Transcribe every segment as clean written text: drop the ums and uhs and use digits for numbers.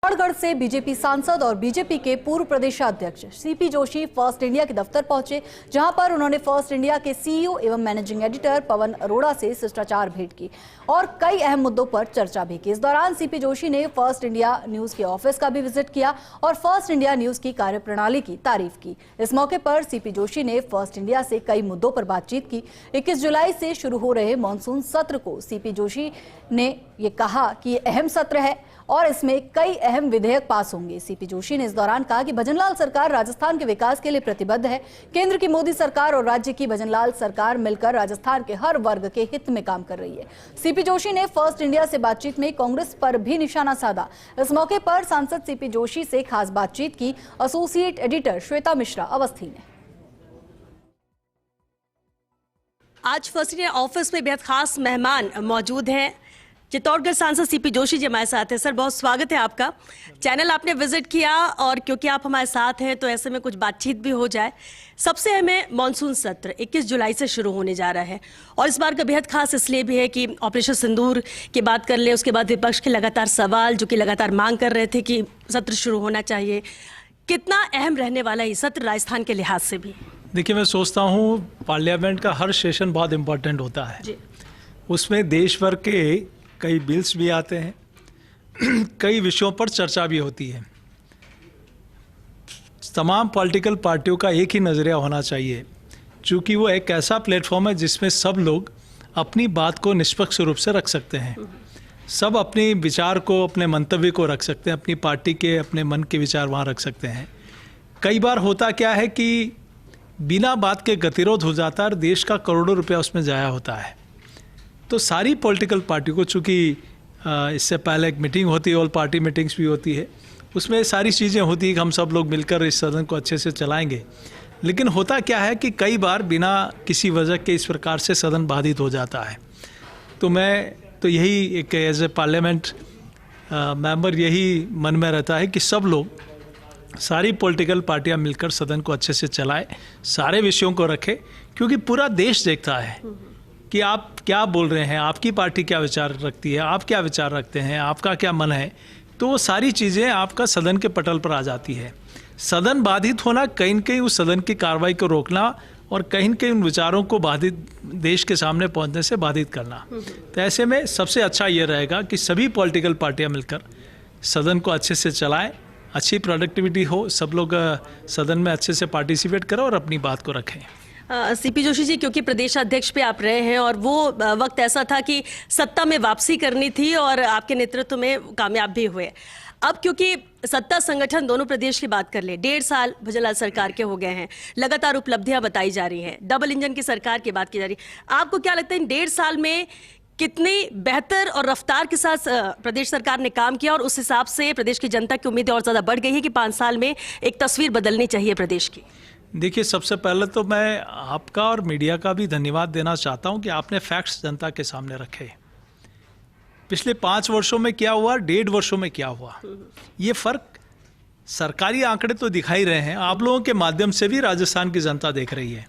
चित्तौड़गढ़ से बीजेपी सांसद और बीजेपी के पूर्व प्रदेशाध्यक्ष सीपी जोशी फर्स्ट इंडिया के दफ्तर पहुंचे, जहां पर उन्होंने फर्स्ट इंडिया के सीईओ एवं मैनेजिंग एडिटर पवन अरोड़ा से शिष्टाचार भेंट की और कई अहम मुद्दों पर चर्चा भी की। इस दौरान सीपी जोशी ने फर्स्ट इंडिया न्यूज के ऑफिस का भी विजिट किया और फर्स्ट इंडिया न्यूज की कार्यप्रणाली की तारीफ की। इस मौके पर सीपी जोशी ने फर्स्ट इंडिया से कई मुद्दों पर बातचीत की। 21 जुलाई से शुरू हो रहे मानसून सत्र को सीपी जोशी ने ये कहा कि ये अहम सत्र है और इसमें कई अहम विधेयक पास होंगे। सीपी जोशी ने इस दौरान कहा कि भजनलाल सरकार राजस्थान के विकास के लिए प्रतिबद्ध है। केंद्र की मोदी सरकार और राज्य की भजनलाल सरकार मिलकर राजस्थान के हर वर्ग के हित में काम कर रही है। सीपी जोशी ने फर्स्ट इंडिया से बातचीत में कांग्रेस पर भी निशाना साधा। इस मौके पर सांसद सीपी जोशी से खास बातचीत की एसोसिएट एडिटर श्वेता मिश्रा अवस्थी ने। आज फर्स्ट इंडिया ऑफिस में बेहद खास मेहमान मौजूद हैं। चित्तौड़गढ़ सांसद सीपी जोशी जी हमारे साथ हैं। सर, बहुत स्वागत है आपका। चैनल आपने विजिट किया और क्योंकि आप हमारे साथ हैं तो ऐसे में कुछ बातचीत भी हो जाए। सबसे अहम मानसून सत्र 21 जुलाई से शुरू होने जा रहा है और इस बार का बेहद खास इसलिए भी है कि ऑपरेशन सिंदूर की बात कर ले, उसके बाद विपक्ष के लगातार सवाल जो कि लगातार मांग कर रहे थे कि सत्र शुरू होना चाहिए। कितना अहम रहने वाला है ये सत्र राजस्थान के लिहाज से भी? देखिए, मैं सोचता हूँ पार्लियामेंट का हर सेशन बहुत इम्पोर्टेंट होता है जी। उसमें देश भर के कई बिल्स भी आते हैं कई विषयों पर चर्चा भी होती है। तमाम पॉलिटिकल पार्टियों का एक ही नज़रिया होना चाहिए, क्योंकि वो एक ऐसा प्लेटफॉर्म है जिसमें सब लोग अपनी बात को निष्पक्ष रूप से रख सकते हैं। सब अपने विचार को, अपने मंतव्य को रख सकते हैं, अपनी पार्टी के अपने मन के विचार वहाँ रख सकते हैं। कई बार होता क्या है कि बिना बात के गतिरोध हो जाता है और देश का करोड़ों रुपया उसमें जाया होता है। तो सारी पॉलिटिकल पार्टी को, चूँकि इससे पहले एक मीटिंग होती है, ऑल पार्टी मीटिंग्स भी होती है, उसमें सारी चीज़ें होती है कि हम सब लोग मिलकर इस सदन को अच्छे से चलाएंगे। लेकिन होता क्या है कि कई बार बिना किसी वजह के इस प्रकार से सदन बाधित हो जाता है। तो मैं तो यही एक एज ए पार्लियामेंट मेंबर यही मन में रहता है कि सब लोग, सारी पॉलिटिकल पार्टियां मिलकर सदन को अच्छे से चलाएं, सारे विषयों को रखें, क्योंकि पूरा देश देखता है कि आप क्या बोल रहे हैं, आपकी पार्टी क्या विचार रखती है, आप क्या विचार रखते हैं, आपका क्या मन है। तो वो सारी चीज़ें आपका सदन के पटल पर आ जाती है। सदन बाधित होना, कहीं न कहीं उस सदन की कार्रवाई को रोकना और कहीं न कहीं उन विचारों को बाधित, देश के सामने पहुंचने से बाधित करना। तो ऐसे में सबसे अच्छा ये रहेगा कि सभी पॉलिटिकल पार्टियां मिलकर सदन को अच्छे से चलाएं, अच्छी प्रोडक्टिविटी हो, सब लोग सदन में अच्छे से पार्टिसिपेट करें और अपनी बात को रखें। सीपी जोशी जी, क्योंकि प्रदेश अध्यक्ष पे आप रहे हैं और वो वक्त ऐसा था कि सत्ता में वापसी करनी थी और आपके नेतृत्व में कामयाब भी हुए। अब क्योंकि सत्ता संगठन दोनों प्रदेश की बात कर ले, 1.5 साल भजनलाल सरकार के हो गए हैं, लगातार उपलब्धियां बताई जा रही हैं, डबल इंजन की सरकार की बात की जा रही है। आपको क्या लगता है इन 1.5 साल में कितनी बेहतर और रफ्तार के साथ प्रदेश सरकार ने काम किया और उस हिसाब से प्रदेश की जनता की उम्मीदें और ज़्यादा बढ़ गई है कि 5 साल में एक तस्वीर बदलनी चाहिए प्रदेश की? देखिए, सबसे पहले तो मैं आपका और मीडिया का भी धन्यवाद देना चाहता हूं कि आपने फैक्ट्स जनता के सामने रखे। पिछले 5 वर्षों में क्या हुआ, 1.5 वर्षों में क्या हुआ, ये फर्क सरकारी आंकड़े तो दिखाई रहे हैं, आप लोगों के माध्यम से भी राजस्थान की जनता देख रही है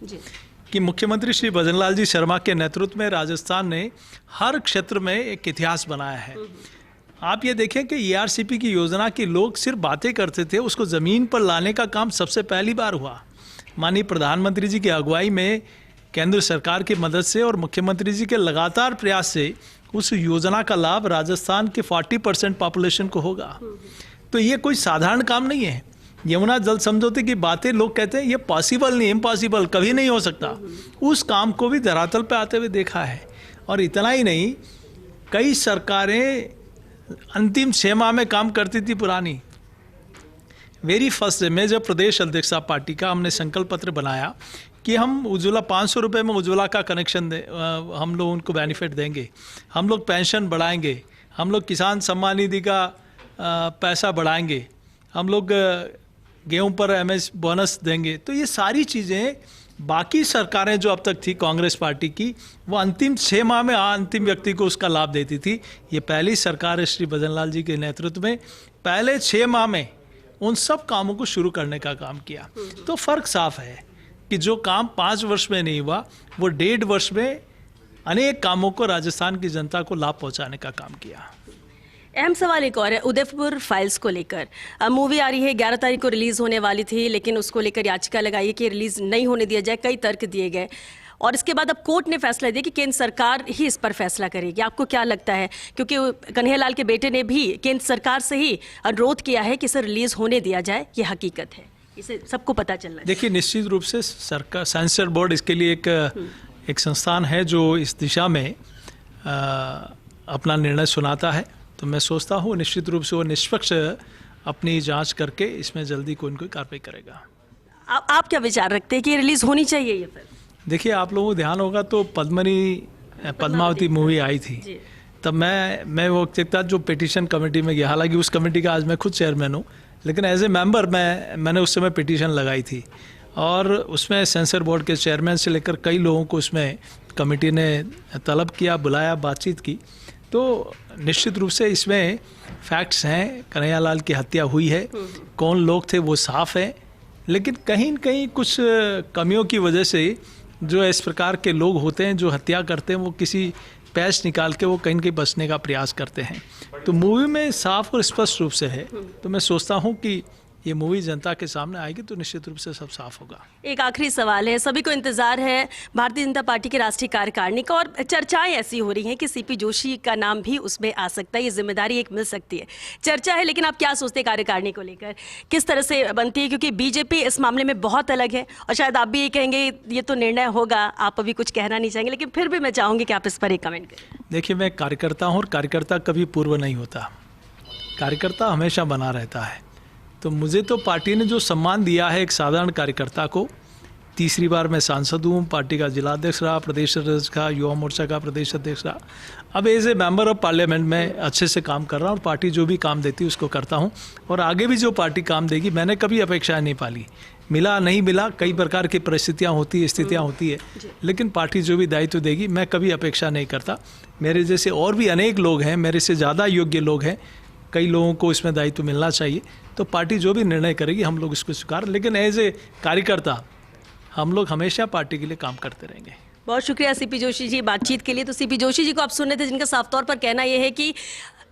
कि मुख्यमंत्री श्री भजनलाल जी शर्मा के नेतृत्व में राजस्थान ने हर क्षेत्र में एक इतिहास बनाया है। आप ये देखें कि ERCP की योजना की लोग सिर्फ बातें करते थे, उसको ज़मीन पर लाने का काम सबसे पहली बार हुआ। माननीय प्रधानमंत्री जी की अगुवाई में, केंद्र सरकार की मदद से और मुख्यमंत्री जी के लगातार प्रयास से उस योजना का लाभ राजस्थान के 40% पॉपुलेशन को होगा। तो ये कोई साधारण काम नहीं है। यमुना जल समझौते की बातें लोग कहते हैं ये पॉसिबल नहीं, इम्पॉसिबल, कभी नहीं हो सकता। उस काम को भी धरातल पे आते हुए देखा है। और इतना ही नहीं, कई सरकारें अंतिम 6 माह में काम करती थी पुरानी। वेरी फर्स्ट डे में जब प्रदेश अध्यक्ष पार्टी का हमने संकल्प पत्र बनाया कि हम उज्ज्वला 500 रुपये में उज्ज्वला का कनेक्शन हम लोग उनको बेनिफिट देंगे, हम लोग पेंशन बढ़ाएंगे, हम लोग किसान सम्मान निधि का पैसा बढ़ाएंगे, हम लोग गेहूं पर MS बोनस देंगे। तो ये सारी चीज़ें बाकी सरकारें जो अब तक थी कांग्रेस पार्टी की, वो अंतिम 6 माह में अंतिम व्यक्ति को उसका लाभ देती थी। ये पहली सरकार है श्री भजनलाल जी के नेतृत्व में, पहले 6 माह में उन सब कामों को शुरू करने का काम किया। तो फर्क साफ है कि जो काम 5 वर्ष में नहीं हुआ, वो 1.5 वर्ष में अनेक कामों को राजस्थान की जनता को लाभ पहुंचाने का काम किया। अहम सवाल एक और है उदयपुर फाइल्स को लेकर। मूवी आ रही है, 11 तारीख को रिलीज होने वाली थी, लेकिन उसको लेकर याचिका लगाई है कि रिलीज नहीं होने दिया जाए। कई तर्क दिए गए और इसके बाद अब कोर्ट ने फैसला दिया कि केंद्र सरकार ही इस पर फैसला करेगी। आपको क्या लगता है, क्योंकि कन्हैयालाल के बेटे ने भी केंद्र सरकार से ही अनुरोध किया है कि इसे रिलीज होने दिया जाए, ये हकीकत है, इसे सबको पता चल रहा है। देखिए, निश्चित रूप से सरकार, सेंसर बोर्ड इसके लिए एक संस्थान है जो इस दिशा में अपना निर्णय सुनाता है। तो मैं सोचता हूँ निश्चित रूप से वो निष्पक्ष अपनी जांच करके इसमें जल्दी कोई न कोई कार्रवाई करेगा। आप क्या विचार रखते हैं कि रिलीज होनी चाहिए ये फिर? देखिए, आप लोगों को ध्यान होगा तो पद्मावती मूवी आई थी, तब मैं वो वक्त जो पिटीशन कमेटी में गया, हालांकि उस कमेटी का आज मैं खुद चेयरमैन हूँ, लेकिन एज ए मेंबर मैंने उस समय पिटीशन लगाई थी और उसमें सेंसर बोर्ड के चेयरमैन से लेकर कई लोगों को उसमें कमेटी ने तलब किया, बुलाया, बातचीत की। तो निश्चित रूप से इसमें फैक्ट्स हैं, कन्हैयालाल की हत्या हुई है, कौन लोग थे वो साफ है, लेकिन कहीं न कहीं कुछ कमियों की वजह से जो इस प्रकार के लोग होते हैं जो हत्या करते हैं, वो किसी पैच निकाल के वो कहीं न कहीं बचने का प्रयास करते हैं। तो मूवी में साफ और स्पष्ट रूप से है। तो मैं सोचता हूँ कि ये मूवी जनता के सामने आएगी तो निश्चित रूप से सब साफ होगा। एक आखिरी सवाल है, सभी को इंतजार है भारतीय जनता पार्टी के राष्ट्रीय कार्यकारिणी का और चर्चाएं ऐसी हो रही हैं कि सीपी जोशी का नाम भी उसमें आ सकता है, ये जिम्मेदारी एक मिल सकती है। चर्चा है, लेकिन आप क्या सोचते हैं कार्यकारिणी को लेकर, किस तरह से बनती है? क्योंकि बीजेपी इस मामले में बहुत अलग है और शायद आप भी ये कहेंगे ये तो निर्णय होगा, आप अभी कुछ कहना नहीं चाहेंगे, लेकिन फिर भी मैं चाहूँगी कि आप इस पर एक कमेंट करें। देखिए, मैं कार्यकर्ता हूँ और कार्यकर्ता कभी पूर्व नहीं होता, कार्यकर्ता हमेशा बना रहता है। तो मुझे तो पार्टी ने जो सम्मान दिया है एक साधारण कार्यकर्ता को, तीसरी बार मैं सांसद हूँ, पार्टी का जिलाध्यक्ष रहा, प्रदेश अध्यक्ष का, युवा मोर्चा का प्रदेश अध्यक्ष रहा, अब as a member of parliament में अच्छे से काम कर रहा हूँ और पार्टी जो भी काम देती है उसको करता हूँ और आगे भी जो पार्टी काम देगी, मैंने कभी अपेक्षा नहीं पाली। मिला नहीं मिला, कई प्रकार की परिस्थितियाँ होती है, स्थितियाँ होती है, लेकिन पार्टी जो भी दायित्व देगी मैं कभी अपेक्षा नहीं करता। मेरे जैसे और भी अनेक लोग हैं, मेरे से ज़्यादा योग्य लोग हैं, कई लोगों को इसमें दायित्व मिलना चाहिए। तो पार्टी जो भी निर्णय करेगी हम लोग इसको स्वीकार, लेकिन एज ए कार्यकर्ता हम लोग हमेशा पार्टी के लिए काम करते रहेंगे। बहुत शुक्रिया सीपी जोशी जी बातचीत के लिए। तो सीपी जोशी जी को आप सुन रहे थे, जिनका साफ तौर पर कहना यह है कि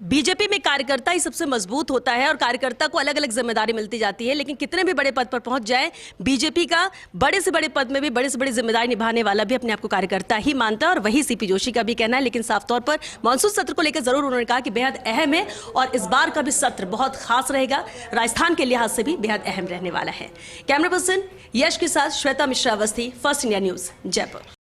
बीजेपी में कार्यकर्ता ही सबसे मजबूत होता है और कार्यकर्ता को अलग अलग जिम्मेदारी मिलती जाती है, लेकिन कितने भी बड़े पद पर पहुंच जाए, बीजेपी का बड़े से बड़े पद में भी बड़े से बड़ी जिम्मेदारी निभाने वाला भी अपने आप को कार्यकर्ता ही मानता है और वही सीपी जोशी का भी कहना है। लेकिन साफ तौर पर मानसून सत्र को लेकर जरूर उन्होंने कहा कि बेहद अहम है और इस बार का भी सत्र बहुत खास रहेगा, राजस्थान के लिहाज से भी बेहद अहम रहने वाला है। कैमरा पर्सन यश के साथ Shweta Mishra Awasthi, first India news, Jaipur.